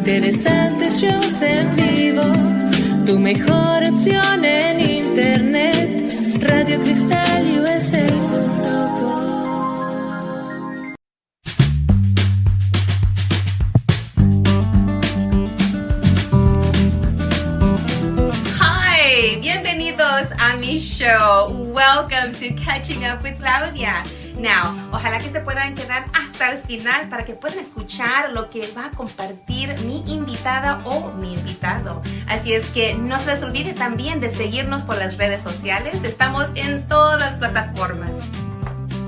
Interesantes shows en vivo, tu mejor opción en internet, radiocristalusa.com. Hi, bienvenidos a mi show. Welcome to Catching Up with Claudia. Now, ojalá que se puedan quedar hasta el final para que puedan escuchar lo que va a compartir mi invitada o mi invitado. Así es que no se les olvide también de seguirnos por las redes sociales. Estamos en todas las plataformas.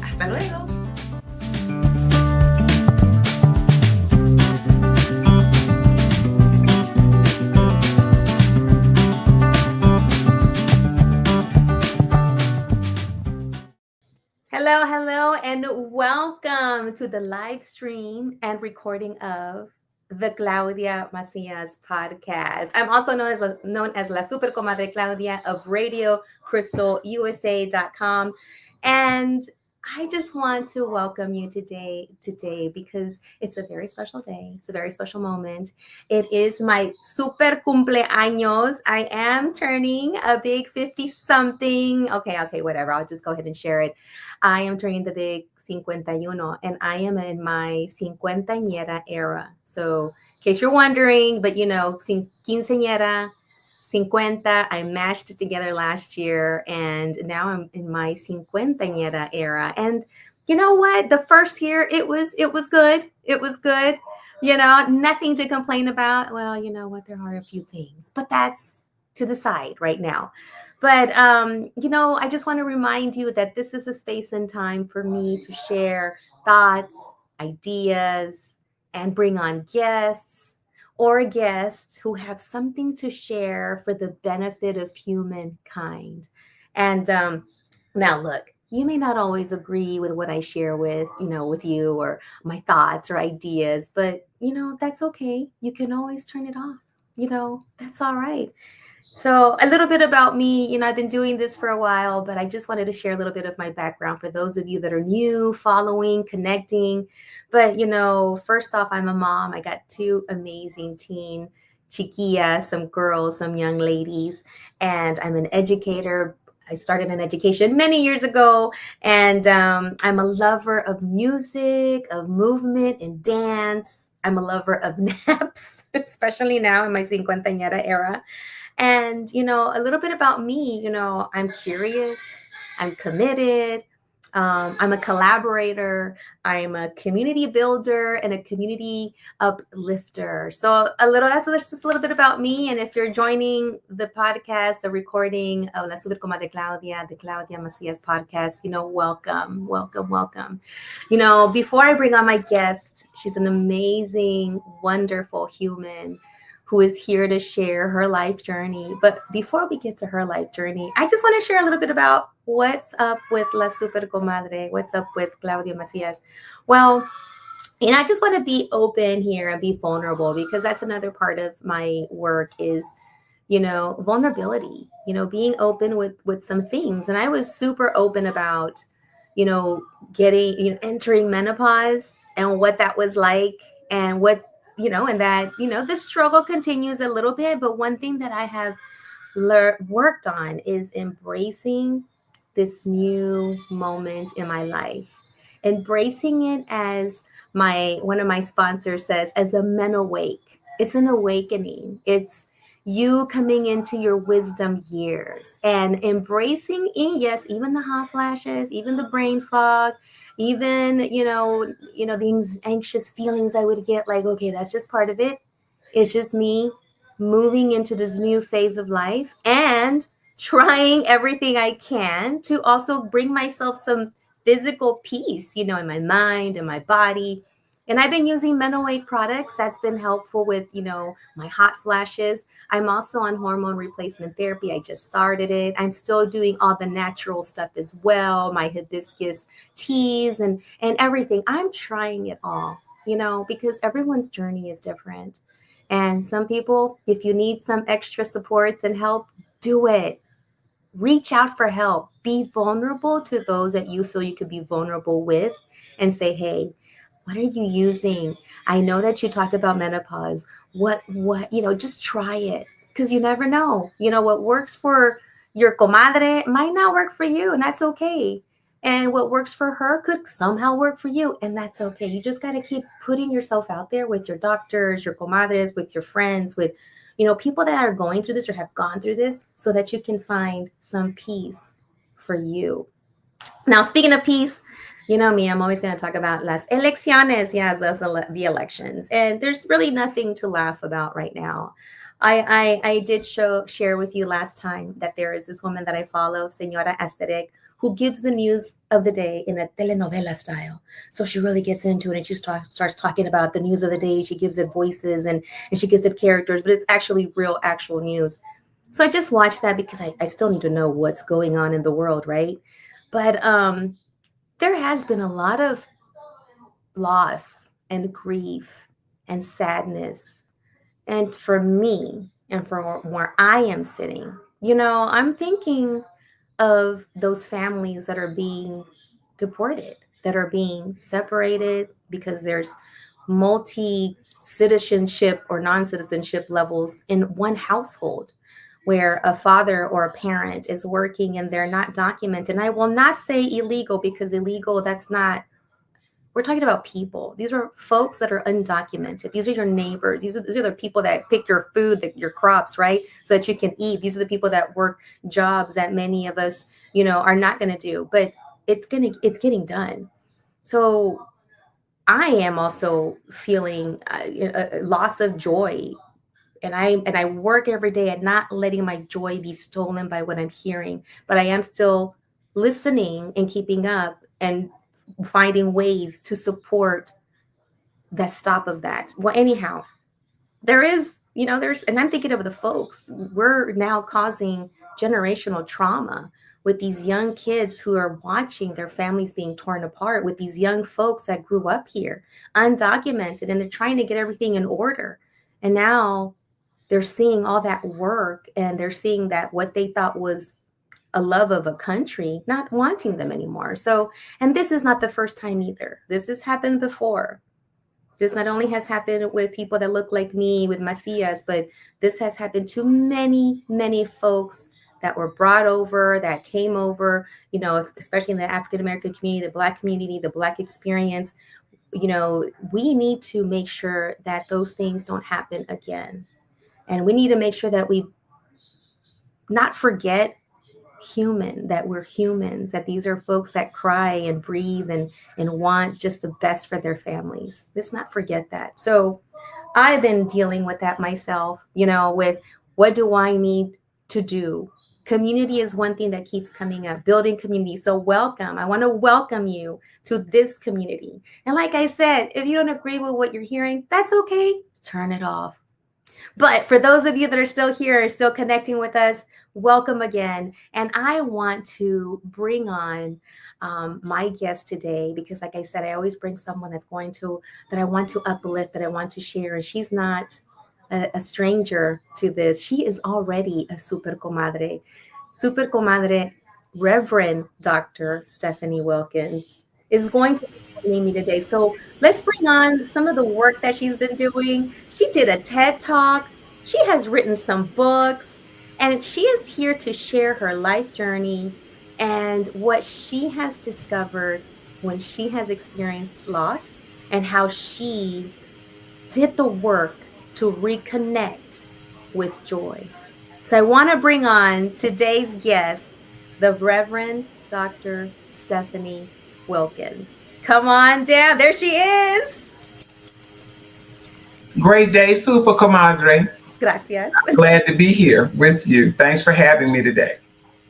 Hasta luego. Hello, and welcome to the live stream and recording of the Claudia Macias podcast. I'm also known as La Super Comadre Claudia of RadioCrystalUSA.com, and I just want to welcome you today because it's a very special day. It's a very special moment. It is my super cumpleaños. I am turning a big 50-something. Okay, whatever. I'll just go ahead and share it. I am turning the big 51, and I am in my cincuentañera era. So, in case you're wondering, but quinceañera, 50, I mashed it together last year, and now I'm in my cincuentañera era. And you know what? The first year, it was good. It was good. Nothing to complain about. Well, you know what? There are a few things, but that's to the side right now. But, I just want to remind you that this is a space and time for me to share thoughts, ideas, and bring on guests who have something to share for the benefit of humankind. And now, look, you may not always agree with what I share with you or my thoughts or ideas, but, that's okay. You can always turn it off. That's all right. So a little bit about me, I've been doing this for a while, but I just wanted to share a little bit of my background for those of you that are new, following, connecting. But, first off, I'm a mom. I got two amazing teen chiquillas, some girls, some young ladies, and I'm an educator. I started in education many years ago, and I'm a lover of music, of movement and dance. I'm a lover of naps, especially now in my cincuentañera era. And, a little bit about me, I'm curious, I'm committed, I'm a collaborator, I'm a community builder and a community uplifter. So that's just a little bit about me. And if you're joining the podcast, the recording of La Super Comadre Claudia, the Claudia Macias podcast, welcome. Before I bring on my guest, she's an amazing, wonderful human who is here to share her life journey. But before we get to her life journey, I just want to share a little bit about what's up with La Super Comadre, what's up with Claudia Macias. Well, I just want to be open here and be vulnerable, because that's another part of my work is, vulnerability, being open with some things. And I was super open about, entering menopause and what that was like, and what, and that, the struggle continues a little bit. But one thing that I have worked on is embracing this new moment in my life, embracing it as one of my sponsors says, as a men awake. It's an awakening. It's you coming into your wisdom years and embracing, even the hot flashes, even the brain fog, even, these anxious feelings I would get, like, okay, that's just part of it. It's just me moving into this new phase of life and trying everything I can to also bring myself some physical peace, in my mind and my body. And I've been using Men Awake products. That's been helpful with, my hot flashes. I'm also on hormone replacement therapy. I just started it. I'm still doing all the natural stuff as well, my hibiscus teas and everything. I'm trying it all, because everyone's journey is different. And some people, if you need some extra supports and help, do it. Reach out for help. Be vulnerable to those that you feel you could be vulnerable with and say, hey, What are you using? I know that you talked about menopause. What, just try it, because you never know. What works for your comadre might not work for you, and that's okay. And what works for her could somehow work for you, and that's okay. You just got to keep putting yourself out there with your doctors, your comadres, with your friends, with, people that are going through this or have gone through this, so that you can find some peace for you. Now, speaking of peace, you know me, I'm always going to talk about las elecciones. Yes, the elections. And there's really nothing to laugh about right now. I did share with you last time that there is this woman that I follow, Senora Asterek, who gives the news of the day in a telenovela style. So she really gets into it, and she starts talking about the news of the day. She gives it voices, and she gives it characters, but it's actually real, actual news. So I just watched that because I still need to know what's going on in the world, right? But there has been a lot of loss and grief and sadness. And for me, and from where I am sitting, I'm thinking of those families that are being deported, that are being separated because there's multi citizenship or non citizenship levels in one household, where a father or a parent is working and they're not documented. And I will not say illegal, because illegal, that's not, we're talking about people. These are folks that are undocumented. These are your neighbors. These are the people that pick your food, your crops, right? So that you can eat. These are the people that work jobs that many of us, are not going to do, but it's getting done. So I am also feeling a loss of joy, and I work every day at not letting my joy be stolen by what I'm hearing, but I am still listening and keeping up and finding ways to support that stop of that. Well, anyhow, and I'm thinking of the folks. We're now causing generational trauma with these young kids who are watching their families being torn apart, with these young folks that grew up here undocumented, and they're trying to get everything in order. And now they're seeing all that work, and they're seeing that what they thought was a love of a country not wanting them anymore. So, and this is not the first time either. This has happened before. This not only has happened with people that look like me, with Macias, but this has happened to many, many folks that were brought over, that came over, especially in the African American community, the Black community, the Black experience. We need to make sure that those things don't happen again. And we need to make sure that we not forget that we're humans, that these are folks that cry and breathe and want just the best for their families. Let's not forget that. So I've been dealing with that myself, with what do I need to do? Community is one thing that keeps coming up, building community. So welcome. I want to welcome you to this community. And like I said, if you don't agree with what you're hearing, that's okay. Turn it off. But for those of you that are still here, still connecting with us, welcome again. And I want to bring on my guest today, because like I said, I always bring someone that I want to uplift, that I want to share. And she's not a stranger to this. She is already a super comadre. Super comadre, Reverend Dr. Stephanie Wilkins, is going to be me today. So let's bring on some of the work that she's been doing. She did a TED Talk. She has written some books, and she is here to share her life journey and what she has discovered when she has experienced loss, and how she did the work to reconnect with joy. So I want to bring on today's guest, the Reverend Dr. Stephanie Wilkins. Come on down. There she is. Great day, super comadre. Gracias. Glad to be here with you. Thanks for having me today.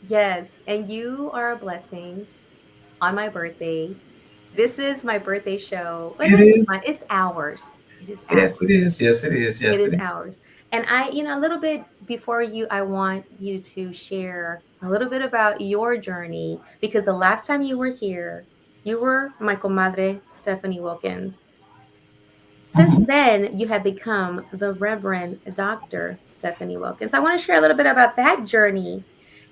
Yes, and you are a blessing on my birthday. This is my birthday show. It's ours. It is ours. Yes, it is. Yes, it is. Yes, it is ours. And a little bit before I want you to share a little bit about your journey, because the last time you were here, you were my comadre, Stephanie Wilkins. Since then, you have become the Reverend Dr. Stephanie Wilkins. I want to share a little bit about that journey.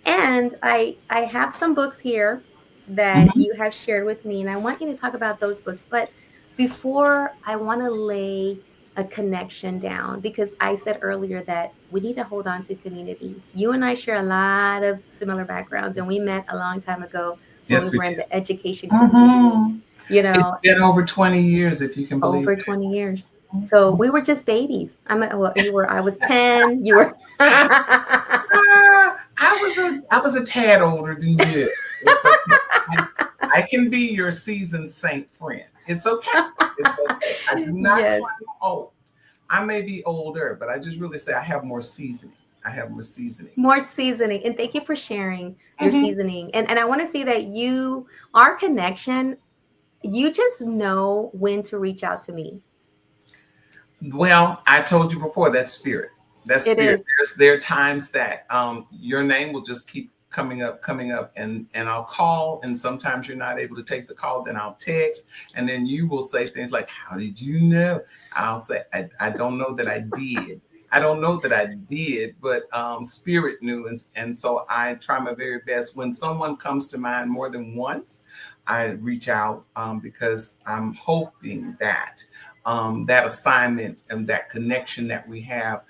And I have some books here that you have shared with me, and I want you to talk about those books. But before I want to lay a connection down, because I said earlier that we need to hold on to community. You and I share a lot of similar backgrounds, and we met a long time ago when we Yes, we were in did. the education community, Mhm. you It's know, been over 20 years, if you can believe over it. 20 years. So we were just babies. Well, I was 10, you were. I was a tad older than you. It's okay. I can be your seasoned saint friend. It's okay. It's okay. I do not Yes. claim old. I may be older, but I just really say I have more seasoning. I have more seasoning. More seasoning. And thank you for sharing your Mhm. seasoning. And I want to say that our connection, you just know when to reach out to me. Well, I told you before, that's spirit. That's It spirit. is. There are times that your name will just keep coming up, and I'll call, and sometimes you're not able to take the call. Then I'll text, and then you will say things like, "How did you know?" I'll say, "I don't know that I did. I don't know that I did, but spirit knew," and so I try my very best. When someone comes to mind more than once, I reach out because I'm hoping that that assignment and that connection that we have,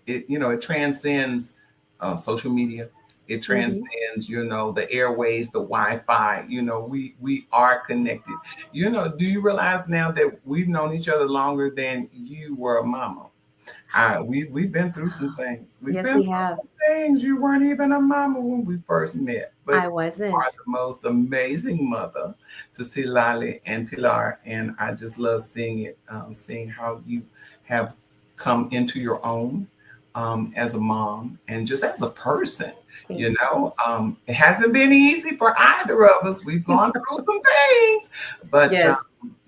it transcends social media. It Hmm. transcends, the airways, the Wi-Fi. We are connected. Do you realize now that we've known each other longer than you were a mama? We've been through some things. We've Yes, been we through have. some things. You weren't even a mama when we first met, but I you are wasn't. the most amazing mother to see Lali and Pilar, and I just love seeing it, seeing how you have come into your own as a mom and just as a person. Thank It hasn't been easy for either of us. We've you. gone through some things, but Yes.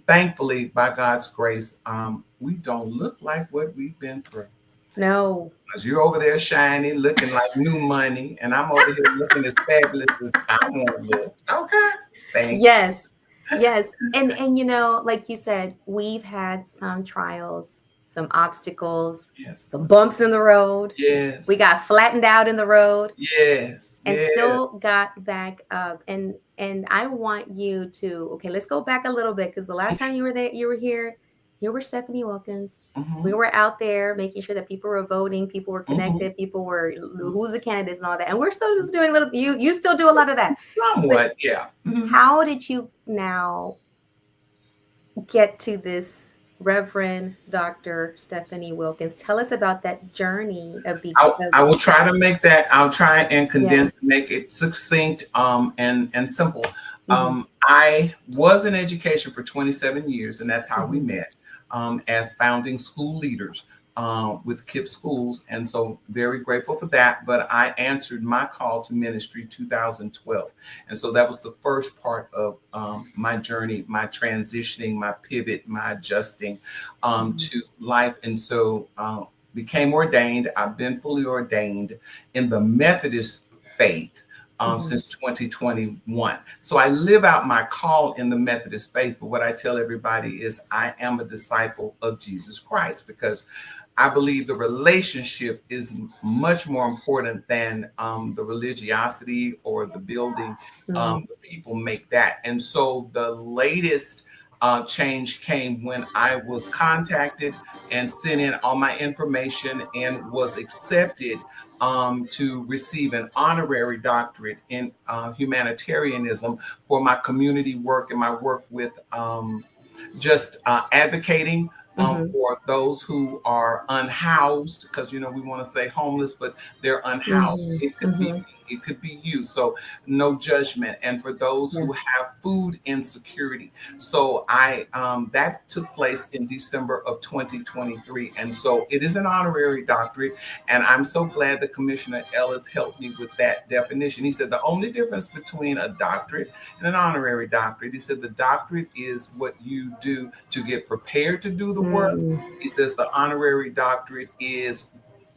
thankfully, by God's grace, we don't look like what we've been through. No. Because you're over there shining, looking like new money, and I'm over here looking as fabulous as I want to look. Okay. Thank you. Yes. Yes. And like you said, we've had some trials, some obstacles, Yes. some bumps in the road. We Yes. got flattened out in the road Yes. and Yes. still got back up. And I want you to, okay, let's go back a little bit, because the last time you were here, you were Stephanie Wilkins. We Hmm. were out there making sure that people were voting, people were Hmm. connected, people were who's the candidates and all that. And we're still doing a little, you still do a lot of that. But Somewhat, yeah. Hmm. how did you now get to this Reverend Dr. Stephanie Wilkins? Tell us about that journey of I will try to make that. I'll try and yeah. condense, make it succinct, and simple. Hmm. I was in education for 27 years, and that's how we Hmm. met as founding school leaders with KIPP schools, and so very grateful for that. But I answered my call to ministry 2012, and so that was the first part of my journey, my transitioning, my pivot, my adjusting to life, and so. Became ordained. I've been fully ordained in the Methodist faith Hmm. since 2021. So I live out my call in the Methodist faith. But what I tell everybody is I am a disciple of Jesus Christ, because I believe the relationship is much more important than the religiosity or the building. Hmm. The people make that. And so the latest change came when I was contacted and sent in all my information and was accepted to receive an honorary doctorate in humanitarianism for my community work and my work with just advocating Hmm. for those who are unhoused, because we want to say homeless, but they're unhoused. Hmm. It could be Hmm. it could be you. So no judgment. And for those Yeah. who have food insecurity. So I that took place in December of 2023. And so it is an honorary doctorate. And I'm so glad that Commissioner Ellis helped me with that definition. He said the only difference between a doctorate and an honorary doctorate, he said the doctorate is what you do to get prepared to do the work. Mm. He says the honorary doctorate is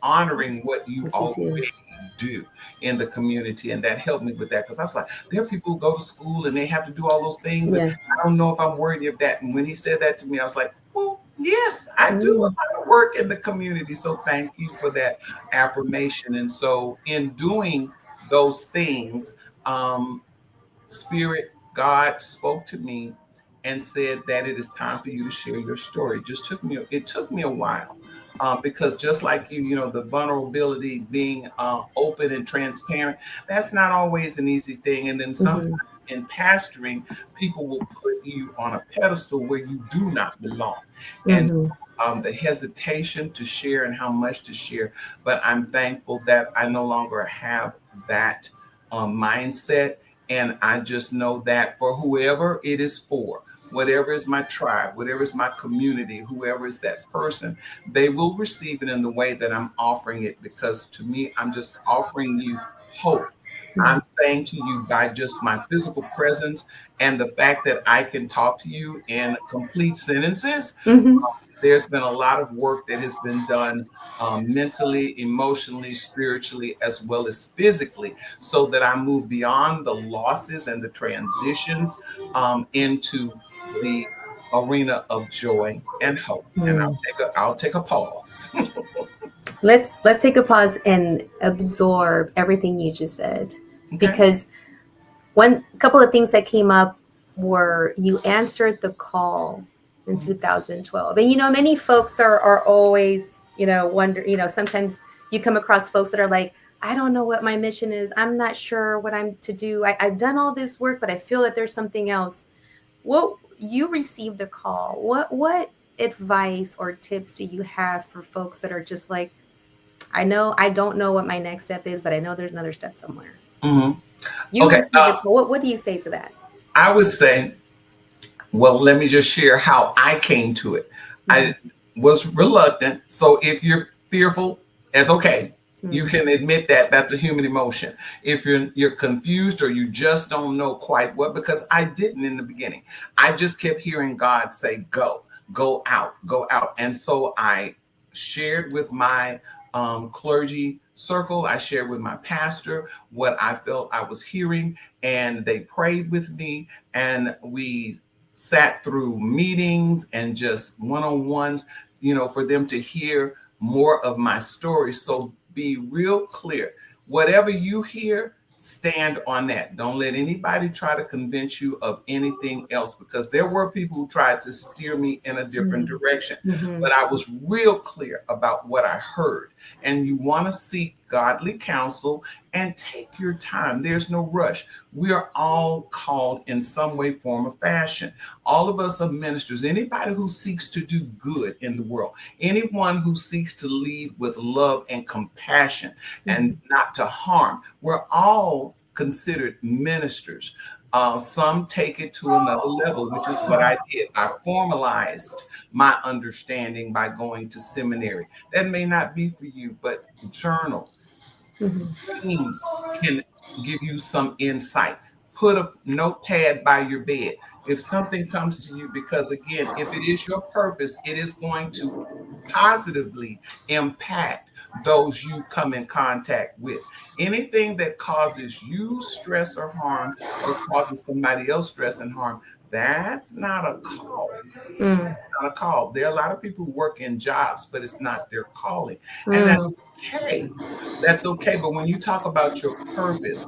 honoring what you What you do. already do in the community. And that helped me with that, because I was like, there are people who go to school and they have to do all those things, and Yeah. I don't know if I'm worthy of that. And when he said that to me, I was like, well, yes, I do a Mm. lot of work in the community. So thank you for that affirmation. And so in doing those things, Spirit, God spoke to me and said that it is time for you to share your story. It took me a while. Because just like the vulnerability, being open and transparent, that's not always an easy thing. And then sometimes in pastoring, people will put you on a pedestal where you do not belong. And the hesitation to share and how much to share. But I'm thankful that I no longer have that mindset. And I just know that for whoever it is for, whatever is my tribe, whatever is my community, whoever is that person, they will receive it in the way that I'm offering it. Because to me, I'm just offering you hope. I'm saying to you, by just my physical presence and the fact that I can talk to you in complete sentences, there's been a lot of work that has been done mentally, emotionally, spiritually, as well as physically, so that I move beyond the losses and the transitions into the arena of joy and hope. And I'll take a pause. Let's take a pause and absorb everything you just said, because one couple of things that came up were you answered the call in 2012, and many folks are always wonder, sometimes you come across folks that are like, I don't know what my mission is, I'm not sure what I'm to do, I've done all this work, but I feel that there's something else. Well, you received a call. What advice or tips do you have for folks that are just like, I don't know what my next step is, but I know there's another step somewhere? You received a call. What do you say to that? I would say, well, let me just share how I came to it. I was reluctant. So if you're fearful, that's okay. You can admit that that's a human emotion. If you're confused or you just don't know quite what, because I didn't in the beginning. I just kept hearing God say, go out. And so I shared with my clergy circle. I shared with my pastor what I felt I was hearing, and they prayed with me, and we sat through meetings and just one-on-ones, for them to hear more of my story. So be real clear. Whatever you hear, stand on that. Don't let anybody try to convince you of anything else, because there were people who tried to steer me in a different direction. But I was real clear about what I heard. And you want to seek godly counsel and take your time. There's no rush. We are all called in some way, form, or fashion. All of us are ministers. Anybody who seeks to do good in the world, anyone who seeks to lead with love and compassion and not to harm, we're all considered ministers. Some take it to another level, which is what I did. I formalized my understanding by going to seminary. That may not be for you, but journal. Dreams can give you some insight. Put a notepad by your bed. If something comes to you, because again, if it is your purpose, it is going to positively impact those you come in contact with. Anything that causes you stress or harm, or causes somebody else stress and harm, that's not a call. Not a call. There are a lot of people who work in jobs, but it's not their calling. And that's okay. That's okay. But when you talk about your purpose,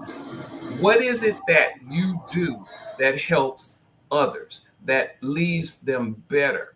what is it that you do that helps others, that leaves them better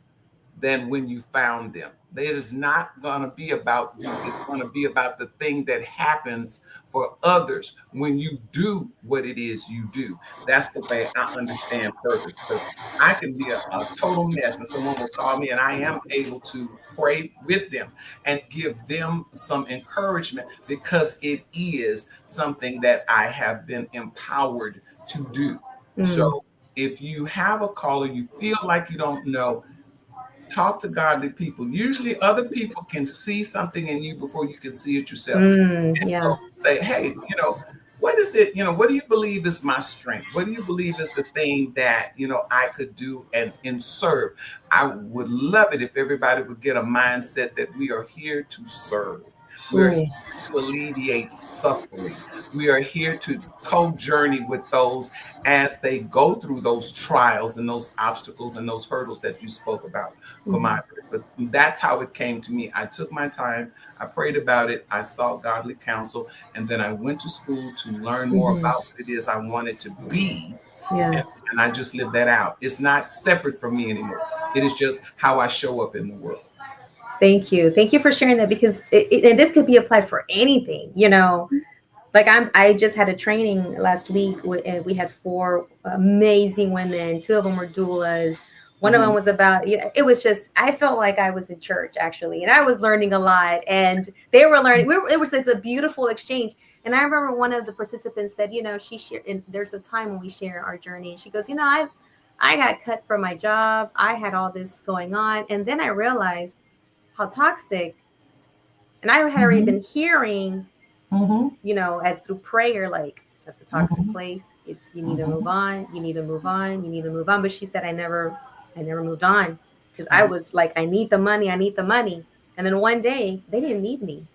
than when you found them? It is not going to be about you. It's going to be about the thing that happens for others when you do what it is you do. That's the way I understand purpose, because I can be a total mess and someone will call me and I am able to pray with them and give them some encouragement, because it is something that I have been empowered to do. So if you have a call or you feel like you don't know, talk to godly people. Usually other people can see something in you before you can see it yourself. So say, hey, what is it? What do you believe is my strength? What do you believe is the thing that, I could do and serve? I would love it if everybody would get a mindset that we are here to serve. We're here to alleviate suffering. We are here to co-journey with those as they go through those trials and those obstacles and those hurdles that you spoke about, Comadre. But that's how it came to me. I took my time. I prayed about it. I sought godly counsel. And then I went to school to learn more about what it is I wanted to be. And and I just live that out. It's not separate from me anymore. It is just how I show up in the world. Thank you. Thank you for sharing that, because and this could be applied for anything, you know. Like I just had a training last week, and we had 4 amazing women. 2 of them were doulas. One of them was about, it was just, I felt like I was in church actually, and I was learning a lot, and they were learning. It's a beautiful exchange. And I remember one of the participants said, you know, she shared, and there's a time when we share our journey. And she goes, you know, I got cut from my job. I had all this going on, and then I realized how toxic, and I had already been hearing, you know, as through prayer, like, that's a toxic place. It's, you need to move on. You need to move on. You need to move on. But she said, I never moved on, because I was like, I need the money. I need the money. And then one day they didn't need me.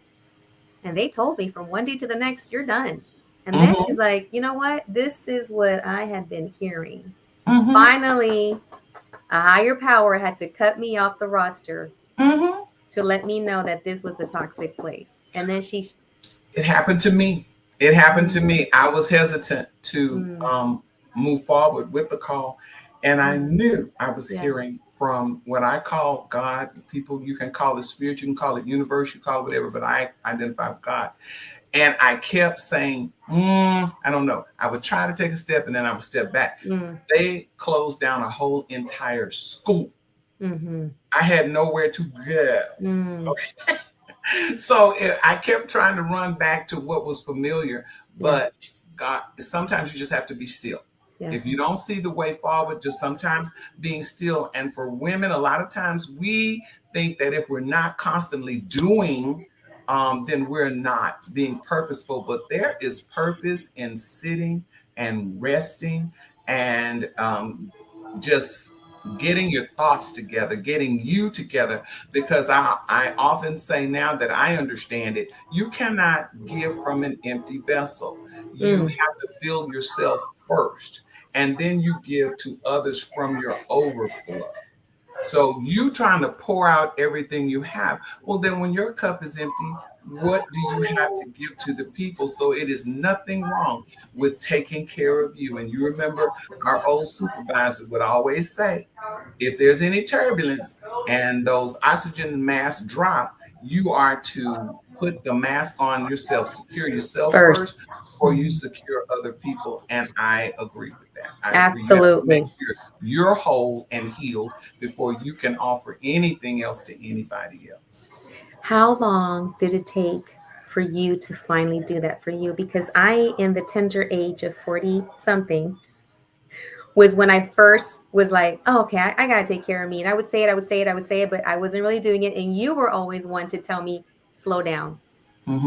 And they told me from one day to the next, you're done. And then she's like, you know what? This is what I had been hearing. Finally, a higher power had to cut me off the roster to let me know that this was a toxic place. And then it happened to me. It happened to me. I was hesitant to move forward with the call. And I knew I was hearing from what I call God. People, you can call it spirit, you can call it universe, you call it whatever, but I identify with God. And I kept saying, I don't know. I would try to take a step, and then I would step back. They closed down a whole entire school. I had nowhere to go. Okay. So I kept trying to run back to what was familiar, but God, sometimes you just have to be still. If you don't see the way forward, just sometimes being still. And for women, a lot of times we think that if we're not constantly doing, then we're not being purposeful. But there is purpose in sitting and resting and just getting your thoughts together, getting you together, because I often say now that I understand it, you cannot give from an empty vessel. You have to fill yourself first, and then you give to others from your overflow. So you trying to pour out everything you have. Well, then when your cup is empty, what do you have to give to the people? So it is nothing wrong with taking care of you. And you remember our old supervisor would always say, if there's any turbulence and those oxygen masks drop, you are to put the mask on yourself, secure yourself first, before you secure other people. And I agree with that. Absolutely. Make sure you're whole and healed before you can offer anything else to anybody else. How long did it take for you to finally do that for you? Because I, in the tender age of 40 something, was when I first was like, oh, okay, I got to take care of me. And I would say it, but I wasn't really doing it. And you were always one to tell me, slow down,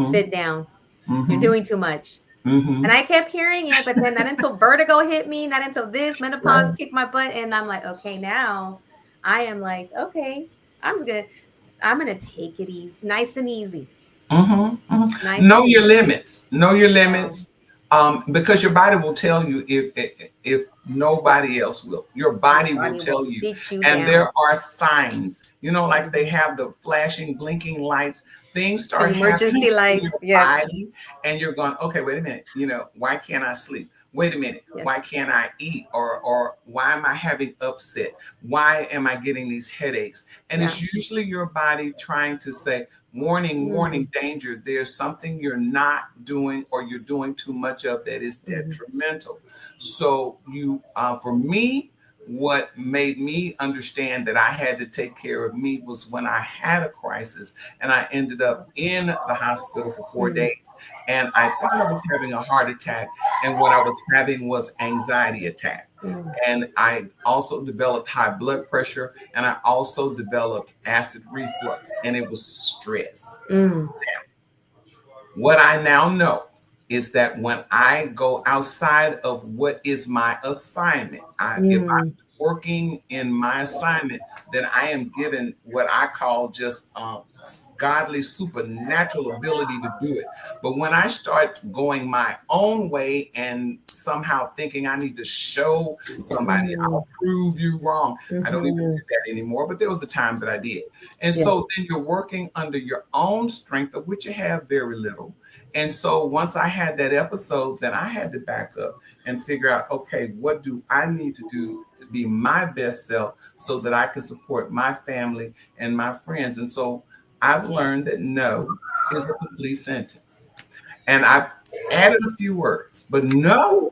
sit down. You're doing too much. And I kept hearing it, but then not until vertigo hit me, not until this menopause kicked my butt. And I'm like, okay, now I am like, okay, I'm going to take it easy, nice and easy. Know your limits. Know your limits. Because your body will tell you if nobody else will. Your body will tell you. And down. There are signs, you know, like they have the flashing, blinking lights. Things start emergency lights. Body, and you're going, okay, wait a minute. You know, why can't I sleep? Wait a minute. Why can't I eat? Or why am I having upset? Why am I getting these headaches? And it's usually your body trying to say, warning, warning, danger. There's something you're not doing, or you're doing too much of that is detrimental. So for me, what made me understand that I had to take care of me was when I had a crisis and I ended up in the hospital for 4 days. And I thought I was having a heart attack. And what I was having was anxiety attack. And I also developed high blood pressure. And I also developed acid reflux. And it was stress. Now, what I now know is that when I go outside of what is my assignment, if I'm working in my assignment, then I am given what I call just godly supernatural ability to do it. But when I start going my own way and somehow thinking I need to show somebody, I'll prove you wrong. I don't even do that anymore, but there was a time that I did. And so then you're working under your own strength, of which you have very little. And so once I had that episode, then I had to back up and figure out, okay, what do I need to do to be my best self so that I can support my family and my friends? And so I've learned that no is a complete sentence. And I've added a few words, but no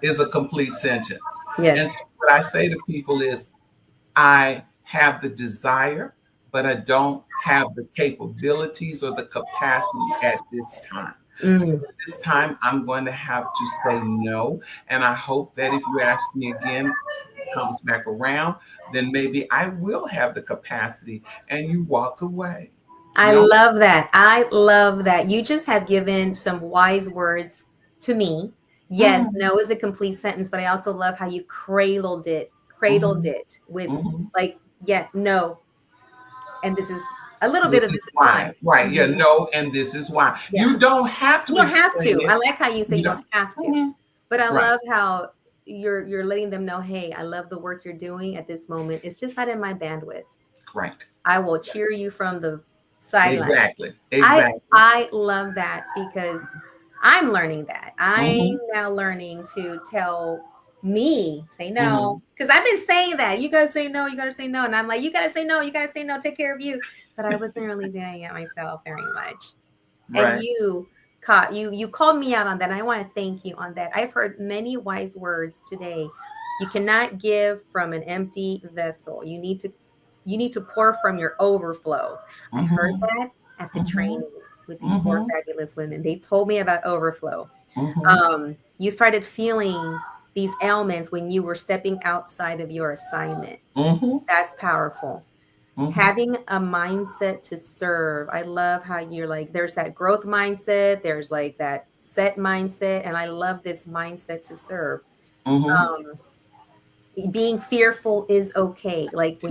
is a complete sentence. Yes. And so what I say to people is, I have the desire, but I don't have the capabilities or the capacity at this time. So at this time, I'm going to have to say no. And I hope that if you ask me again, comes back around, then maybe I will have the capacity, and you walk away. I love that. I love that. You just have given some wise words to me. Yes, no is a complete sentence, but I also love how you cradled it with like, yeah, no. And this is a little bit of this is why. Right. Yeah, no, and this is why. Yeah. You don't have to. You don't have to. it. I like how you say you don't have to. But I Right. love how you're letting them know, hey, I love the work you're doing at this moment. It's just not in my bandwidth. Right. I will cheer you from the sideline. Exactly. I love that because I'm learning that. I'm now learning to tell me, say no. Because I've been saying that. You gotta say no, you gotta say no. And I'm like, you gotta say no, take care of you. But I wasn't really doing it myself very much. Right. And you called me out on that. And I want to thank you on that. I've heard many wise words today. You cannot give from an empty vessel. You need to pour from your overflow. I heard that at the training with these 4 fabulous women. They told me about overflow. You started feeling these ailments when you were stepping outside of your assignment. That's powerful. Having a mindset to serve. I love how you're like, there's that growth mindset. There's like that set mindset. And I love this mindset to serve. Being fearful is okay. Like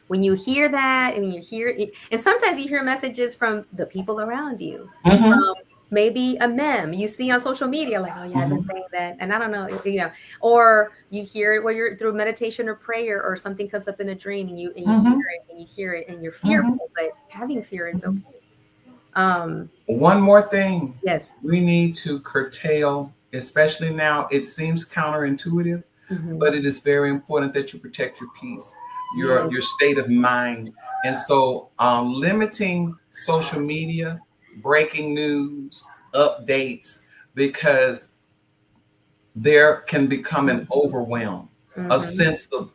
when you hear that and you hear it, and sometimes you hear messages from the people around you, from maybe a meme you see on social media, like, oh yeah, I've been saying that, and I don't know, or you hear it when you're through meditation or prayer, or something comes up in a dream, and you hear it, and you're fearful, but having fear is okay. One more thing. Yes, we need to curtail, especially now. It seems counterintuitive. But it is very important that you protect your peace, your state of mind. And so limiting social media, breaking news, updates, because there can become an overwhelm, a sense of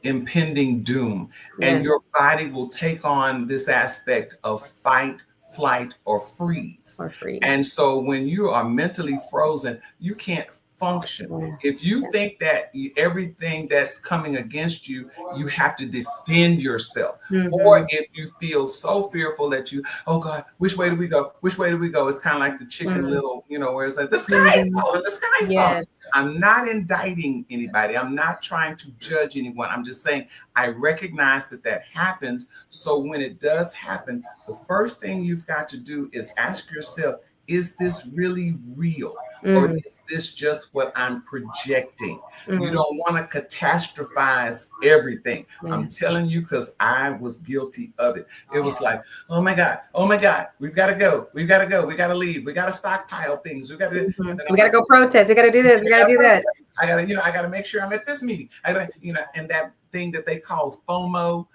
impending doom. And your body will take on this aspect of fight, flight, or freeze. And so when you are mentally frozen, you can't function. If you think that everything that's coming against you, you have to defend yourself, or if you feel so fearful that you, oh God, which way do we go? Which way do we go? It's kind of like the Chicken Little, where it's like the sky is falling, the sky is falling. I'm not indicting anybody. I'm not trying to judge anyone. I'm just saying I recognize that happens. So when it does happen, the first thing you've got to do is ask yourself, is this really real? Or is this just what I'm projecting? You don't want to catastrophize everything. I'm telling you, because I was guilty of it. It was like, oh my God, we've got to go, we got to leave, we got to stockpile things, we got to go protest, we got to do this, we got to do that. I got to make sure I'm at this meeting. And that thing that they call FOMO,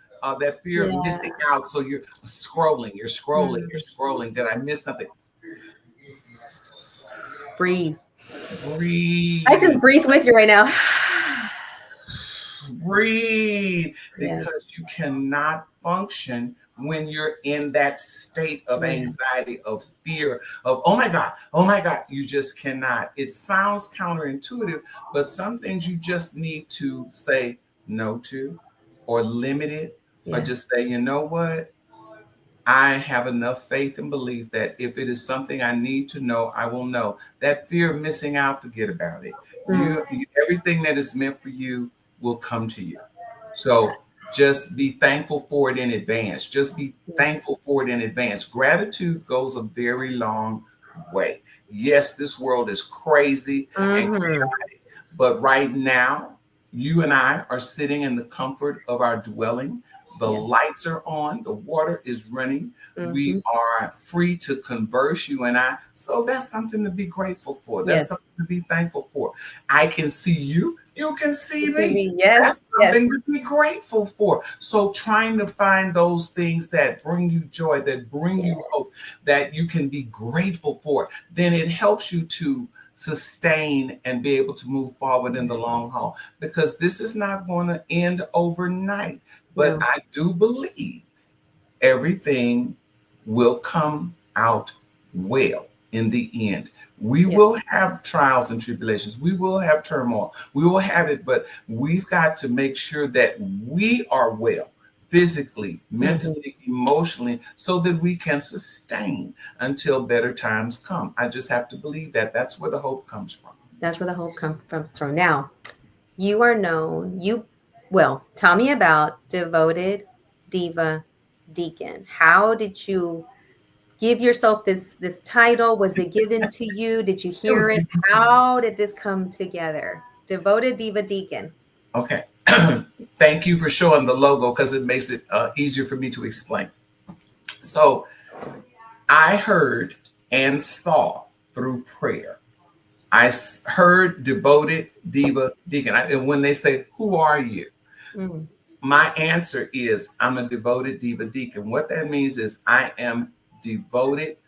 that fear of missing out. So you're scrolling. Did I miss something? Breathe. I just breathe with you right now. Breathe, because you cannot function when you're in that state of anxiety, of fear, of oh my God, you just cannot. It sounds counterintuitive, but some things you just need to say no to, or limit it, or just say, you know what? I have enough faith and belief that if it is something I need to know, I will know. That fear of missing out, forget about it. Everything that is meant for you will come to you. So just be thankful for it in advance. Gratitude goes a very long way. Yes, this world is crazy and chaotic, but right now, you and I are sitting in the comfort of our dwelling. The Yes. lights are on. The water is running. We Mhm. are free to converse, you and I. So that's something to be grateful for. That's Yes. something to be thankful for. I can see you. You can see It can me. be, yes, That's yes, something to be grateful for. So trying to find those things that bring you joy, that bring yes, you hope, that you can be grateful for, then it helps you to sustain and be able to move forward in the long haul, because this is not going to end overnight. But no, I do believe everything will come out well in the end. We yeah, will have trials and tribulations. We will have turmoil. We will have it, but we've got to make sure that we are well physically, mhm. mentally, emotionally, so that we can sustain until better times come. I just have to believe that. That's where the hope comes from. That's where the hope comes from. Now, you are known, well, tell me about Devoted Diva Deacon. How did you give yourself this title? Was it given to you? Did you It was hear it? How did this come together? Devoted Diva Deacon. okay. Thank you for showing the logo because it makes it easier for me to explain. So I heard and saw through prayer. Heard devoted diva deacon. And when they say, "Who are you?" Mm. My answer is, I'm a devoted diva deacon. What that means is I am devoted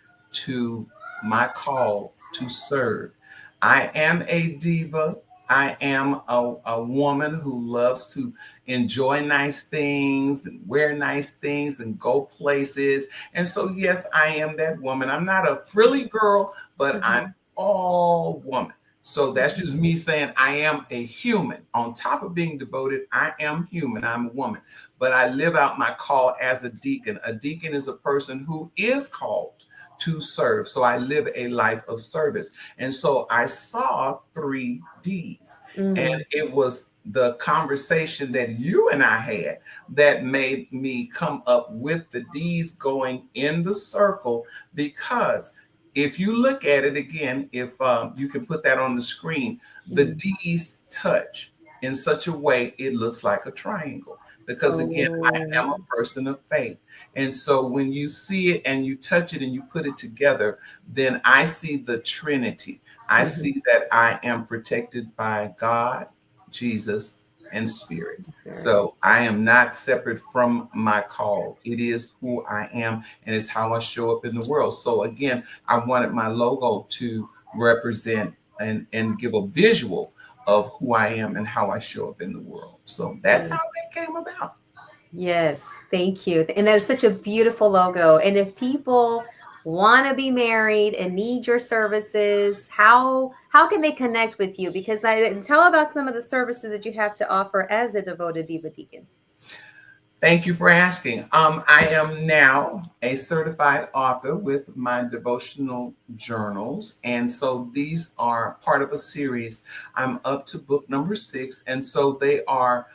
to my call to serve. I am a diva. I am a woman who loves to enjoy nice things and wear nice things and go places. And so, yes, I am that woman. I'm not a frilly girl, but I'm Mhm. all woman. So that's just me saying I am a human. On top of being devoted, I am human. I'm a woman. But I live out my call as a deacon. A deacon is a person who is called to serve. So I live a life of service. And so I saw 3 Ds. And Mm. it was the conversation that you and I had that made me come up with the D's going in the circle, because if you look at it again, if you can put that on the screen, the Mhm. D's touch in such a way it looks like a triangle. Because again, I am Oh. a person of faith. And so when you see it and you touch it and you put it together, then I see the Trinity. I Mhm. see that I am protected by God, Jesus, and Spirit. That's right. So I am not separate from my call. It is who I am, and it's how I show up in the world. So again, I wanted my logo to represent and give a visual of who I am and how I show up in the world. So that's how it came about. Yes, thank you. And that is such a beautiful logo. And if people want to be married and need your services, how can they connect with you? Because I tell about some of the services that you have to offer as a devoted diva deacon. Thank you for asking. I am now a certified author with my devotional journals. And so these are part of a series. I'm up to book number 6. And so they are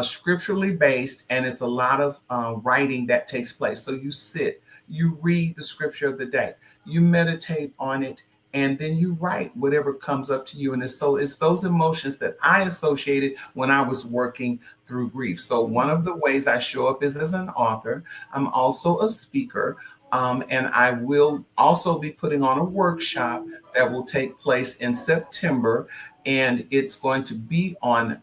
scripturally based, and it's a lot of writing that takes place. So you sit, you read the scripture of the day, you meditate on it, and then you write whatever comes up to you. And it's those emotions that I associated when I was working through grief. So one of the ways I show up is as an author. I'm also a speaker. And I will also be putting on a workshop that will take place in September. And it's going to be on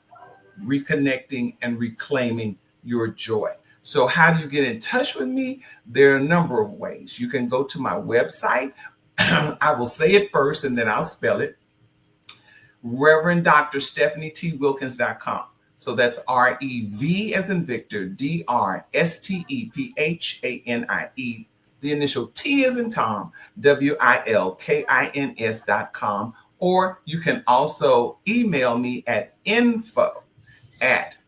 reconnecting and reclaiming your joy. So, how do you get in touch with me? There are a number of ways. You can go to my website. I will say it first and then I'll spell it. Reverend Dr. Stephanie T. Wilkins.com. So that's REV as in Victor, DRSTEPHANIE. The initial T as in Tom, WILKINS.com. Or you can also email me at info@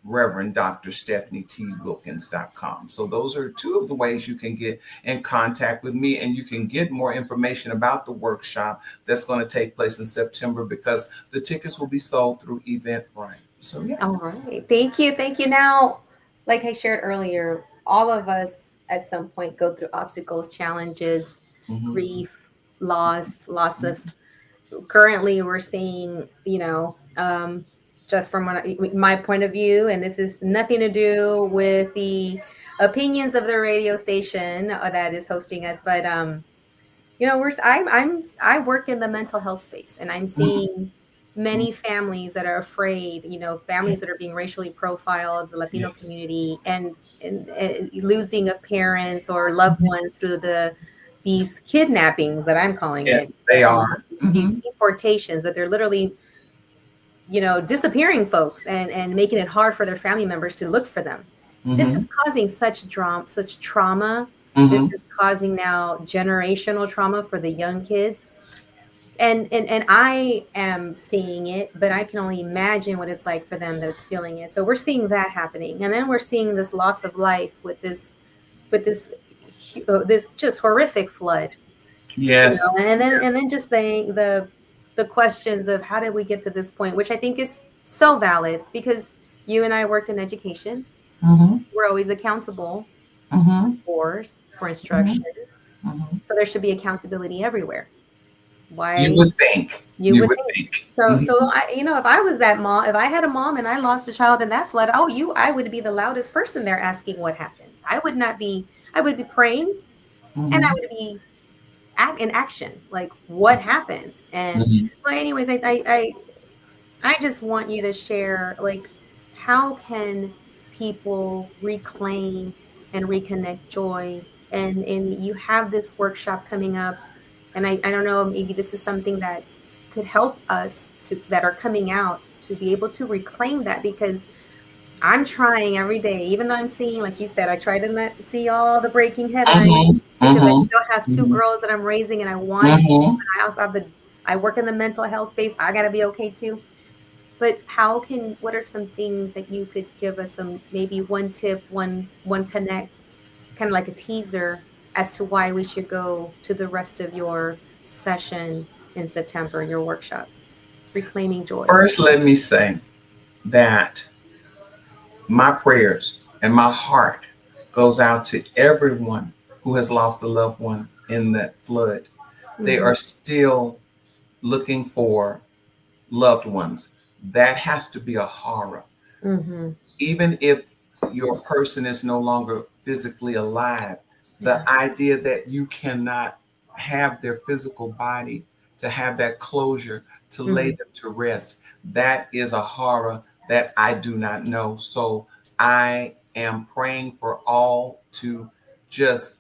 Reverend Dr. Stephanie T. Wilkins.com. So those are 2 of the ways you can get in contact with me, and you can get more information about the workshop that's going to take place in September, because the tickets will be sold through Eventbrite. So yeah. All right. Thank you. Thank you. Now, like I shared earlier, all of us at some point go through obstacles, challenges, Mhm. grief, loss of, currently we're seeing, just from my point of view, and this is nothing to do with the opinions of the radio station that is hosting us. But you know, I work in the mental health space, and I'm seeing many families that are afraid. You know, families that are being racially profiled, the Latino Yes. community, and losing of parents or loved ones through these kidnappings that I'm calling Yes, it. they And are. these deportations, but they're literally, you know, disappearing folks and making it hard for their family members to look for them. This is causing such drama, such trauma. This is causing now generational trauma for the young kids. And I am seeing it, but I can only imagine what it's like for them that's feeling it. So we're seeing that happening. And then we're seeing this loss of life with this just horrific flood. You Yes. know, and then just the questions of how did we get to this point, which I think is so valid because you and I worked in education. We're always accountable for scores, for instruction. So there should be accountability everywhere. Why You would think. you You would would think. think. So I, you know, if I was that mom, if I had a mom and I lost a child in that flood, I would be the loudest person there asking what happened. I would be praying, and I would be in action, like what happened. And well, anyways, I just want you to share, like, how can people reclaim and reconnect joy? And you have this workshop coming up, and I don't know, maybe this is something that could help us that are coming out to be able to reclaim that, because I'm trying every day, even though I'm seeing, like you said, I try to not see all the breaking headlines because I still have two girls that I'm raising, and I also have I work in the mental health space. I got to be okay too. But what are some things that you could give us, some, maybe one tip, one connect, kind of like a teaser as to why we should go to the rest of your session in September, your workshop, Reclaiming Joy? First, let me say that my prayers and my heart goes out to everyone who has lost a loved one in that flood. They are still looking for loved ones. That has to be a horror. Even if your person is no longer physically alive, the idea that you cannot have their physical body to have that closure, to lay them to rest, that is a horror that I do not know. So I am praying for all to just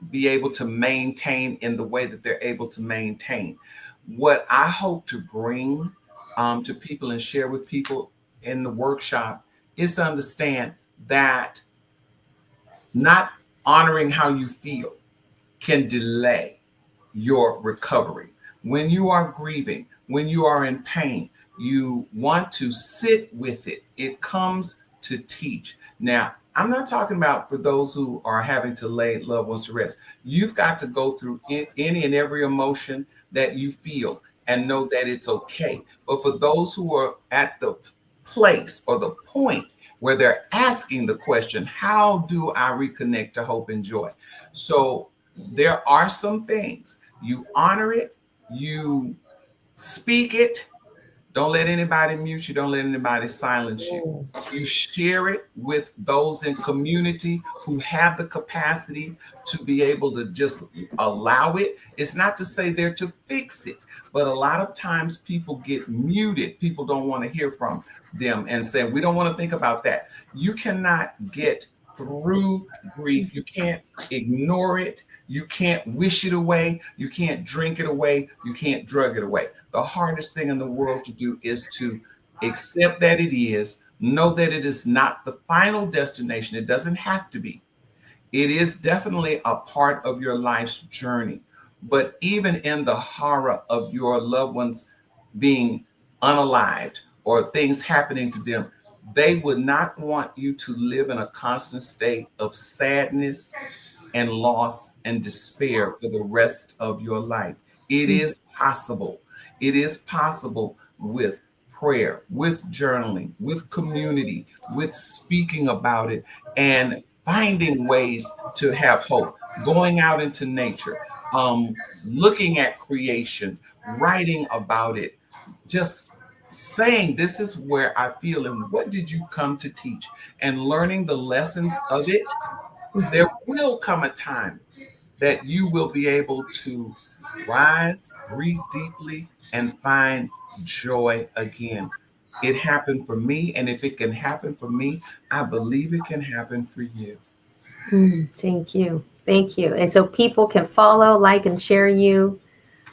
be able to maintain in the way that they're able to maintain. What I hope to bring to people and share with people in the workshop is to understand that not honoring how you feel can delay your recovery. When you are grieving, when you are in pain, you want to sit with it. It comes to teach. Now, I'm not talking about for those who are having to lay loved ones to rest. You've got to go through any and every emotion that you feel and know that it's okay. But for those who are at the place or the point where they're asking the question, how do I reconnect to hope and joy? So there are some things. You honor it, you speak it. Don't let anybody mute you. Don't let anybody silence you. You share it with those in community who have the capacity to be able to just allow it. It's not to say they're to fix it, but a lot of times people get muted. People don't want to hear from them and say, we don't want to think about that. You cannot get through grief. You can't ignore it. You can't wish it away. You can't drink it away. You can't drug it away. The hardest thing in the world to do is to accept that it is, know that it is not the final destination. It doesn't have to be. It is definitely a part of your life's journey. But even in the horror of your loved ones being unalived or things happening to them, they would not want you to live in a constant state of sadness and loss and despair for the rest of your life. It is possible. It is possible with prayer, with journaling, with community, with speaking about it, and finding ways to have hope, going out into nature, looking at creation, writing about it, just saying this is where I feel and what did you come to teach, and learning the lessons of it, there will come a time that you will be able to rise, breathe deeply, and find joy again. It happened for me, and if it can happen for me, I believe it can happen for you. Thank you. Thank you. And so people can follow, like, and share you.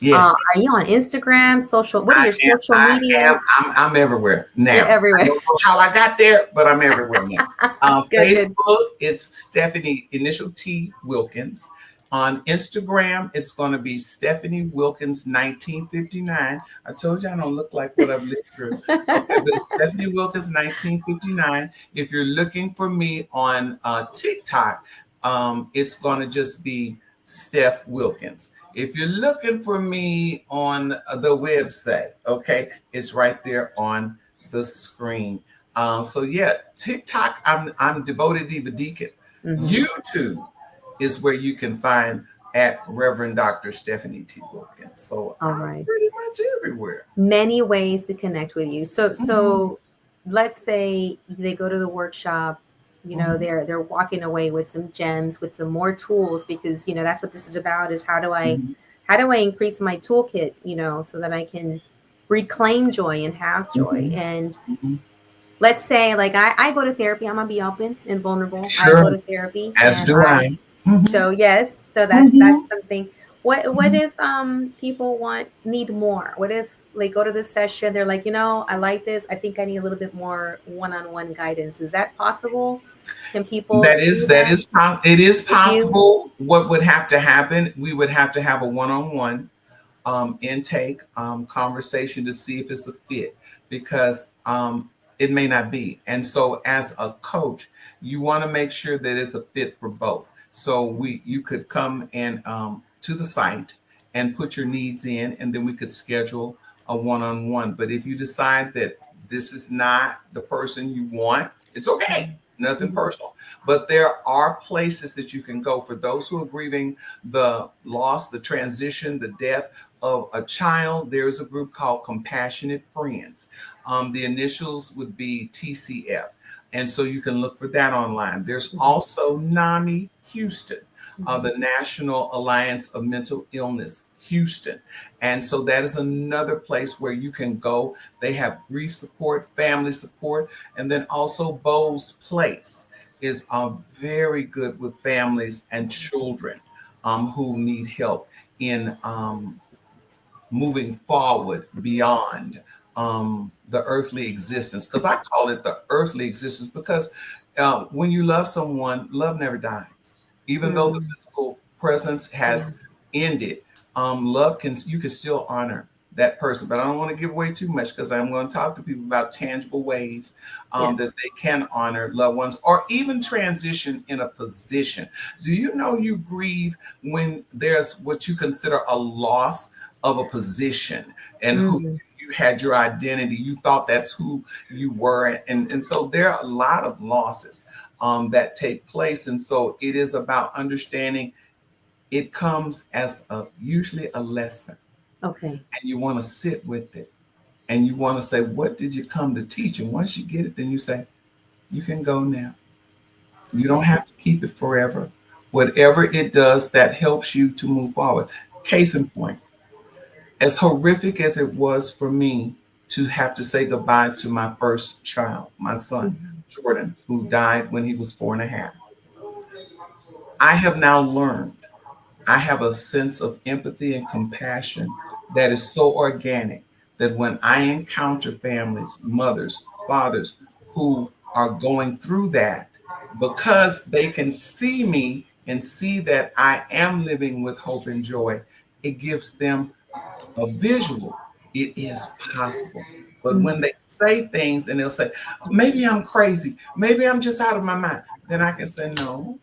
Yes, Are you on Instagram, social? What are your social I media? am. I'm everywhere You're now. I everywhere. don't know how I got there, but I'm everywhere now. Good. Facebook is Stephanie initial T Wilkins. On Instagram, it's going to be Stephanie Wilkins 1959. I told you I don't look like what I've lived through. Okay, but it's Stephanie Wilkins 1959. If you're looking for me on TikTok, it's going to just be Steph Wilkins. If you're looking for me on the website, okay, it's right there on the screen. So yeah, TikTok, I'm devoted diva deacon. YouTube is where you can find at Reverend Dr. Stephanie T. Wilkins. So All I'm right. pretty much everywhere. Many ways to connect with you. So let's say they go to the workshop, you know, they're walking away with some gems, with some more tools, because you know that's what this is about, is how do I increase my toolkit, you know, so that I can reclaim joy and have joy. And let's say, like, I go to therapy. I'm gonna be open and vulnerable. Sure. I go to therapy, As and do I. so yes, so that's something. What if people need more? What if they go to this session, they're like, you know, I like this, I think I need a little bit more one-on-one guidance. Is that possible? Can people It is with you? possible. What would have to happen? We would have to have a one-on-one intake conversation to see if it's a fit, because it may not be. And so as a coach, you want to make sure that it's a fit for both. So you could come and to the site and put your needs in, and then we could schedule a one-on-one. But if you decide that this is not the person you want, it's okay. Nothing personal. But there are places that you can go for those who are grieving the loss, the transition, the death of a child. There's a group called Compassionate Friends. The initials would be TCF. And so you can look for that online. There's also NAMI Houston, the National Alliance of Mental Illness Houston. And so that is another place where you can go. They have grief support, family support, and then also Bo's Place is very good with families and children who need help in moving forward beyond the earthly existence. Because I call it the earthly existence, because when you love someone, love never dies. Even though the physical presence has ended, you can still honor that person. But I don't want to give away too much, because I'm going to talk to people about tangible ways that they can honor loved ones, or even transition in a position. Do you know you grieve when there's what you consider a loss of a position, and who you had your identity, you thought that's who you were, and so there are a lot of losses that take place. And so it is about understanding it comes as usually a lesson. Okay. And you want to sit with it, and you want to say, what did you come to teach? And once you get it, then you say, you can go now. You don't have to keep it forever. Whatever it does that helps you to move forward. Case in point, as horrific as it was for me to have to say goodbye to my first child, my son, Jordan, who died when he was 4.5. I have now learned, I have a sense of empathy and compassion that is so organic that when I encounter families, mothers, fathers who are going through that, because they can see me and see that I am living with hope and joy, it gives them a visual. It is possible. But when they say things and they'll say, maybe I'm crazy, maybe I'm just out of my mind, then I can say, no,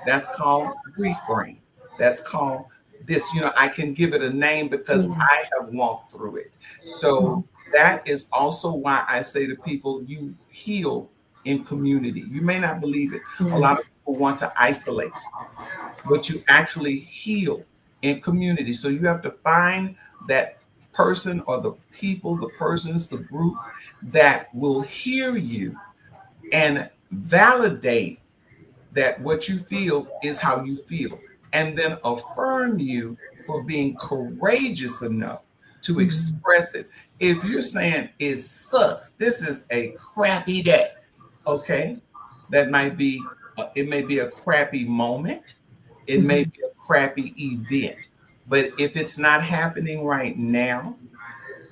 that's called grief brain. That's called this. I can give it a name because I have walked through it. So that is also why I say to people, you heal in community. You may not believe it. A lot of people want to isolate, but you actually heal in community. So you have to find that person or the people, the persons, the group that will hear you and validate that what you feel is how you feel, and then affirm you for being courageous enough to express it. If you're saying it sucks, this is a crappy day, okay, that might be, it may be a crappy moment, it may be a crappy event, but if it's not happening right now,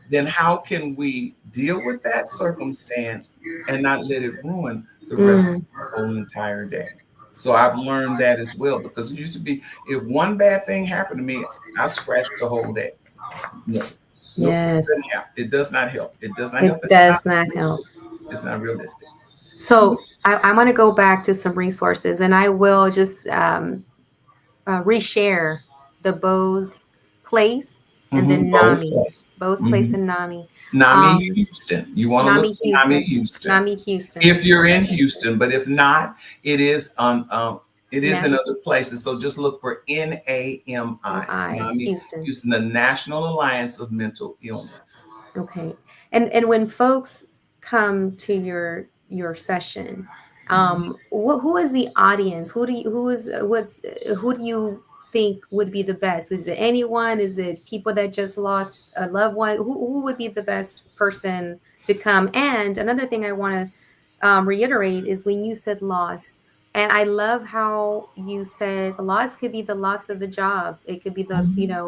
then how can we deal with that circumstance and not let it ruin the rest of the whole entire day? So I've learned that as well, because it used to be, if one bad thing happened to me, I scratched the whole day. No, nope, Yes. it doesn't help. It does not help. It does not It help. does not help. It's not realistic. So I want to go back to some resources, and I will just reshare the Bose Place and then Bose NAMI. Place. Bose Place and NAMI. NAMI Houston. You want to NAMI look for Houston. NAMI Houston. NAMI Houston. If you're in Houston, but if not, it is on it is in National- other places. So just look for NAMI, NAMI Houston. Houston, the National Alliance of Mental Illness. Okay. And when folks come to your session, who is the audience? Who do you think would be the best? Is it anyone? Is it people that just lost a loved one? Who would be the best person to come? And another thing I want to reiterate is when you said loss, and I love how you said loss could be the loss of a job. It could be the,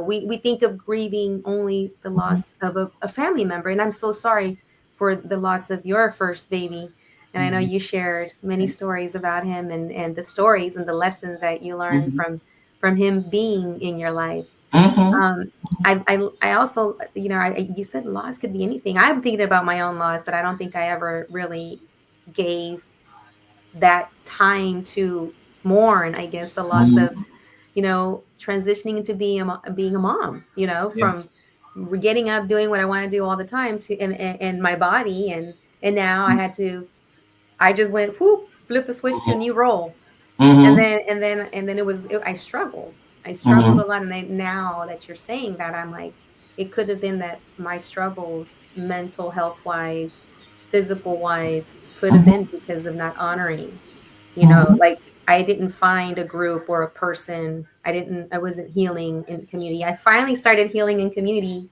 we think of grieving only the loss of a family member. And I'm so sorry for the loss of your first baby. And I know you shared many stories about him and the stories and the lessons that you learned from him being in your life. I also, you said loss could be anything. I'm thinking about my own loss that I don't think I ever really gave that time to mourn, I guess, the loss of, transitioning into being a mom, from getting up, doing what I want to do all the time to, and my body. And now I just went, flip the switch to a new role. And then I struggled a lot. And now that you're saying that, I'm like, it could have been that my struggles, mental health wise, physical wise, could have been because of not honoring, like I didn't find a group or a person. I wasn't healing in community. I finally started healing in community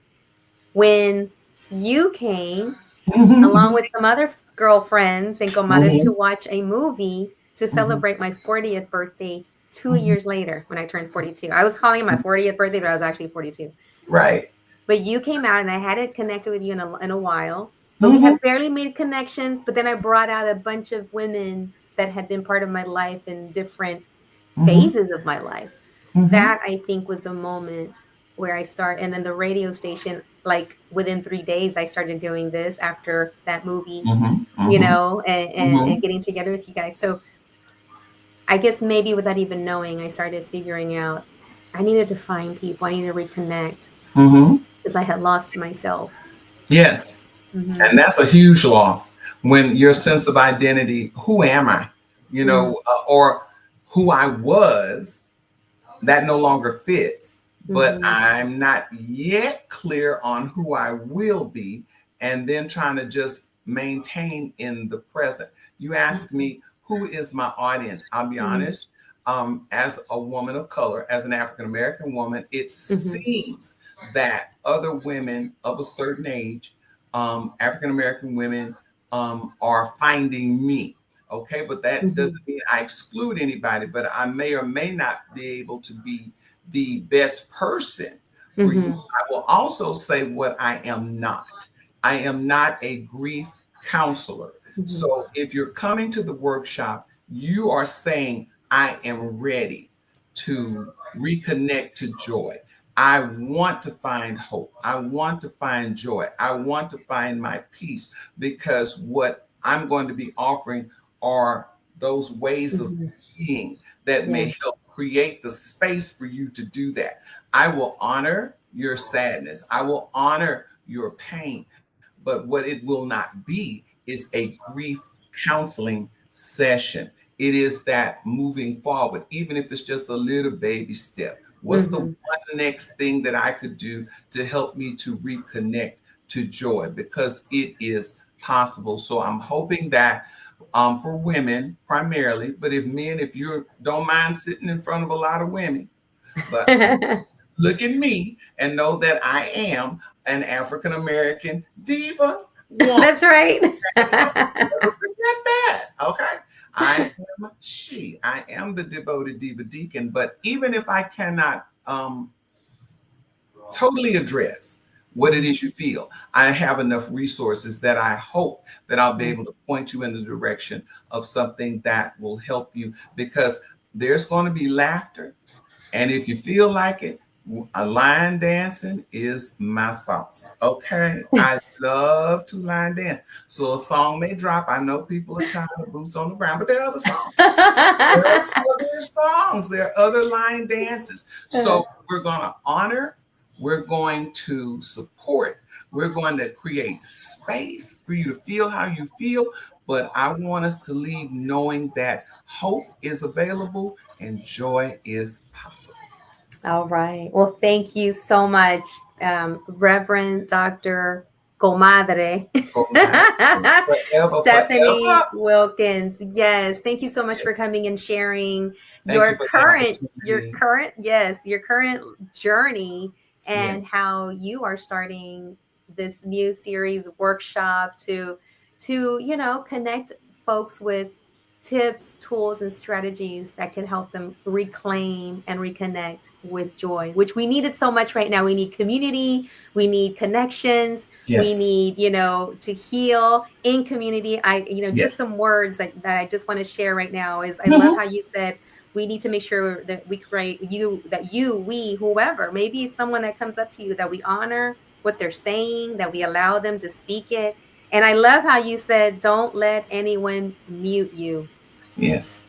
when you came along with some other girlfriends and comadres to watch a movie to celebrate my 40th birthday 2 years later when I turned 42. I was calling it my 40th birthday, but I was actually 42. Right. But you came out and I hadn't connected with you in a while, but we had barely made connections. But then I brought out a bunch of women that had been part of my life in different phases of my life. That I think was a moment where I start, and then the radio station, like within 3 days, I started doing this after that movie, and getting together with you guys. So I guess maybe without even knowing, I started figuring out I needed to find people. I needed to reconnect because I had lost myself. Yes. And that's a huge loss when your sense of identity, who am I, or who I was, that no longer fits. But I'm not yet clear on who I will be, and then trying to just maintain in the present. You ask me, who is my audience? I'll be honest, as a woman of color, as an African-American woman, it seems that other women of a certain age, African-American women, are finding me. Okay, but that doesn't mean I exclude anybody, but I may or may not be able to be the best person for you. I will also say what I am not. I am not a grief counselor. So if you're coming to the workshop, you are saying, I am ready to reconnect to joy. I want to find hope. I want to find joy. I want to find my peace, because what I'm going to be offering are those ways of being that may help create the space for you to do that. I will honor your sadness. I will honor your pain. But what it will not be is a grief counseling session. It is that moving forward, even if it's just a little baby step. What's the one next thing that I could do to help me to reconnect to joy? Because it is possible. So I'm hoping that for women primarily, but if you don't mind sitting in front of a lot of women, but look at me and know that I am an African American diva. That's right. Never forget that. Okay. I am she. I am the devoted diva deacon. But even if I cannot totally address what it is you feel, I have enough resources that I hope that I'll be able to point you in the direction of something that will help you, because there's going to be laughter. And if you feel like it, a line dancing is my sauce. Okay. I love to line dance. So a song may drop. I know people are tired of boots on the ground, but there are other songs. There are other songs. There are other line dances. So we're going to honor. We're going to support. We're going to create space for you to feel how you feel. But I want us to leave knowing that hope is available and joy is possible. All right. Well, thank you so much, Reverend Dr. Comadre. Forever, Stephanie forever. Wilkins. Yes. Thank you so much for coming and sharing your current journey and how you are starting this new series workshop to connect folks with tips, tools, and strategies that can help them reclaim and reconnect with joy, which we need it so much right now. We need community, we need connections, we need, to heal in community. Just some words that I just want to share right now is I love how you said we need to make sure that we create we, whoever, maybe it's someone that comes up to you, that we honor what they're saying, that we allow them to speak it. And I love how you said, don't let anyone mute you. Yes.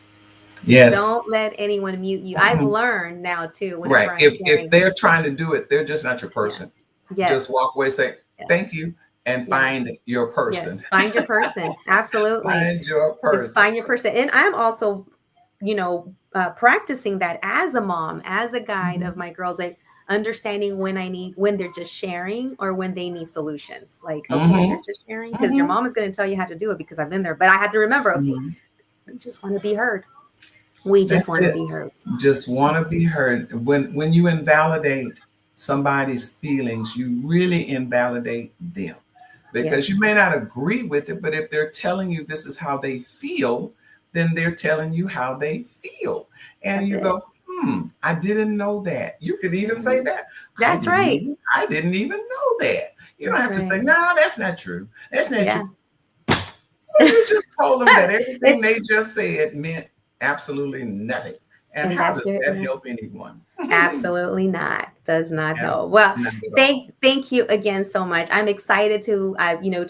Don't let anyone mute you. I've learned now too. Right. If they're trying to do it, they're just not your person. Yes. Just walk away, say, thank you, and find your person. Yes. Find your person. Absolutely. Find your person. Just find your person. And I'm also, practicing that as a mom, as a guide of my girls, like understanding when they're just sharing or when they need solutions. Like, okay, they're just sharing because your mom is going to tell you how to do it because I've been there. But I had to remember, okay, we just want to be heard. We just want to be heard. Just want to be heard. When you invalidate somebody's feelings, you really invalidate them, because you may not agree with it, but if they're telling you this is how they feel, then they're telling you how they feel. And you go, I didn't know that. You could even say that. That's right. I didn't even know that. You don't have to say, no, that's not true. That's not true. Well, you just told them that everything they just said meant absolutely nothing. And how does that help anyone? Absolutely not. Does not help. Well, thank you again so much. I'm excited to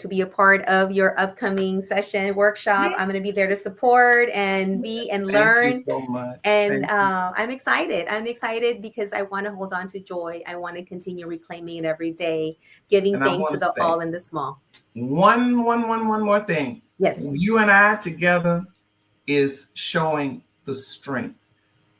be a part of your upcoming session workshop. I'm going to be there to support and learn. Thank you so much. And I'm excited. I'm excited because I want to hold on to joy. I want to continue reclaiming it every day, giving thanks to the all and the small. One more thing. Yes. You and I together is showing the strength.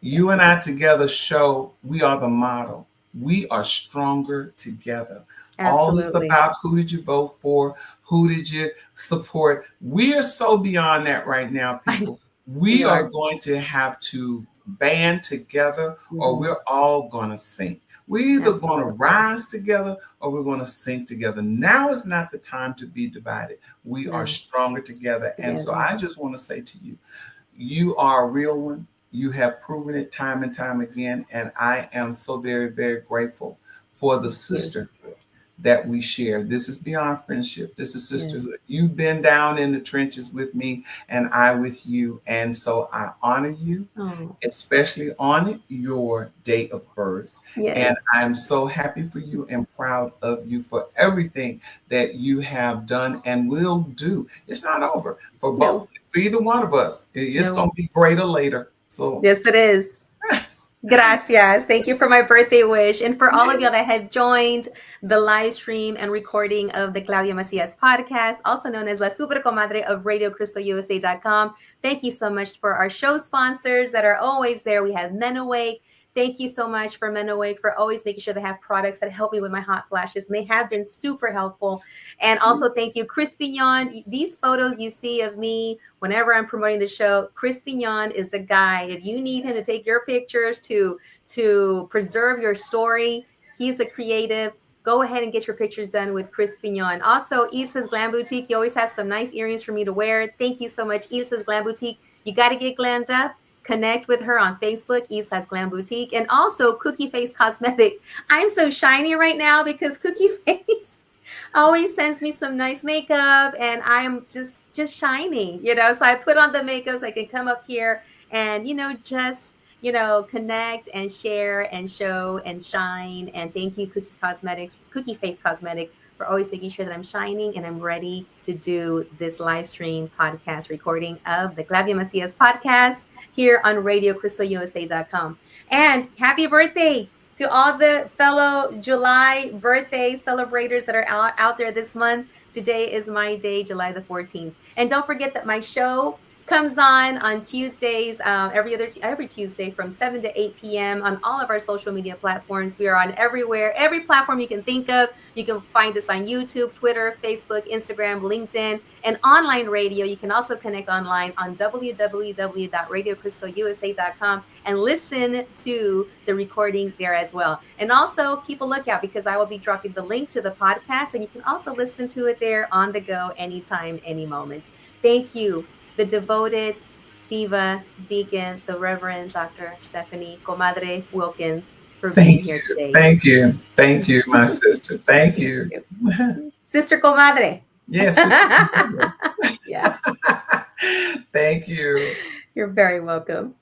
You and I together show we are the model. We are stronger together. All this about who did you vote for? Who did you support? We are so beyond that right now, people. We are going to have to band together or we're all going to sink. We're either going to rise together or we're going to sink together. Now is not the time to be divided. We are stronger together. And so I just want to say to you, you are a real one. You have proven it time and time again. And I am so very, very grateful for the sisterhood that we share. This is beyond friendship. This is sisterhood. You've been down in the trenches with me and I with you. And so I honor you, especially on your date of birth. Yes. And I'm so happy for you and proud of you for everything that you have done and will do. It's not over for both, for either one of us. It's going to be greater later. So yes, it is. Gracias. Thank you for my birthday wish. And for all of y'all that have joined the live stream and recording of the Claudia Macias podcast, also known as La Super Comadre of RadioCrystalUSA.com. Thank you so much for our show sponsors that are always there. We have Men Awake, Thank you so much for Menowake for always making sure they have products that help me with my hot flashes. And they have been super helpful. And also thank you, Chris Pignon. These photos you see of me whenever I'm promoting the show, Chris Pignon is the guy. If you need him to take your pictures to preserve your story, he's a creative. Go ahead and get your pictures done with Chris Pignon. Also, Ilsa's Glam Boutique. You always have some nice earrings for me to wear. Thank you so much, Ilsa's Glam Boutique. You got to get glammed up. Connect with her on Facebook, Ilsa's Glam Boutique. And also, Cookie Face Cosmetic. I'm so shiny right now because Cookie Face always sends me some nice makeup. And I'm just shining, So I put on the makeup so I can come up here and, just connect and share and show and shine. And thank you, Cookie Face Cosmetics, for always making sure that I'm shining and I'm ready to do this live stream podcast recording of the Claudia Macias podcast here on RadioCrystalUSA.com. And happy birthday to all the fellow July birthday celebrators that are out there this month. Today is my day, July the 14th. And don't forget that my show comes on Tuesdays, every Tuesday from 7 to 8 p.m. on all of our social media platforms. We are on everywhere, every platform you can think of. You can find us on YouTube, Twitter, Facebook, Instagram, LinkedIn, and online radio. You can also connect online on www.radiocrystalusa.com and listen to the recording there as well. And also keep a lookout because I will be dropping the link to the podcast, and you can also listen to it there on the go anytime, any moment. Thank you, the devoted diva, deacon, the Reverend Dr. Stephanie Comadre Wilkins, for being here today. Thank you. Thank you, my sister. Thank you. Sister Comadre. Yes. Yeah. Thank you. You're very welcome.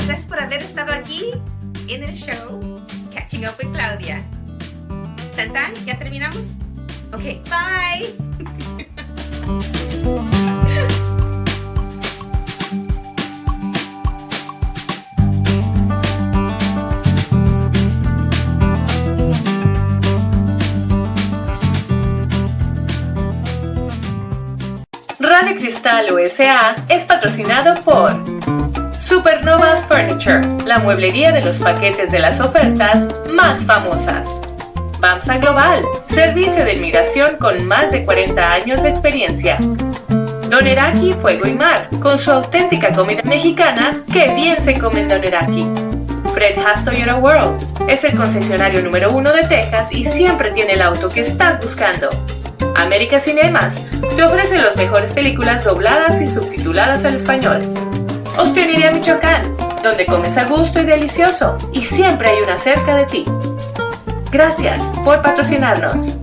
Gracias por haber estado aquí en el show Catching Up with Claudia. ¿Tan tan? ¿Ya terminamos? Okay, bye. Radio Cristal USA es patrocinado por Supernova Furniture, la mueblería de los paquetes de las ofertas más famosas. BAMSA Global, servicio de inmigración con más de 40 años de experiencia. Doneraki Fuego y Mar, con su auténtica comida mexicana que bien se come en Doneraki. Fred Haas Toyota World, es el concesionario número 1 de Texas y siempre tiene el auto que estás buscando. América Cinemas, te ofrece las mejores películas dobladas y subtituladas al español. Ostionería Michoacán, donde comes a gusto y delicioso, y siempre hay una cerca de ti. Gracias por patrocinarnos.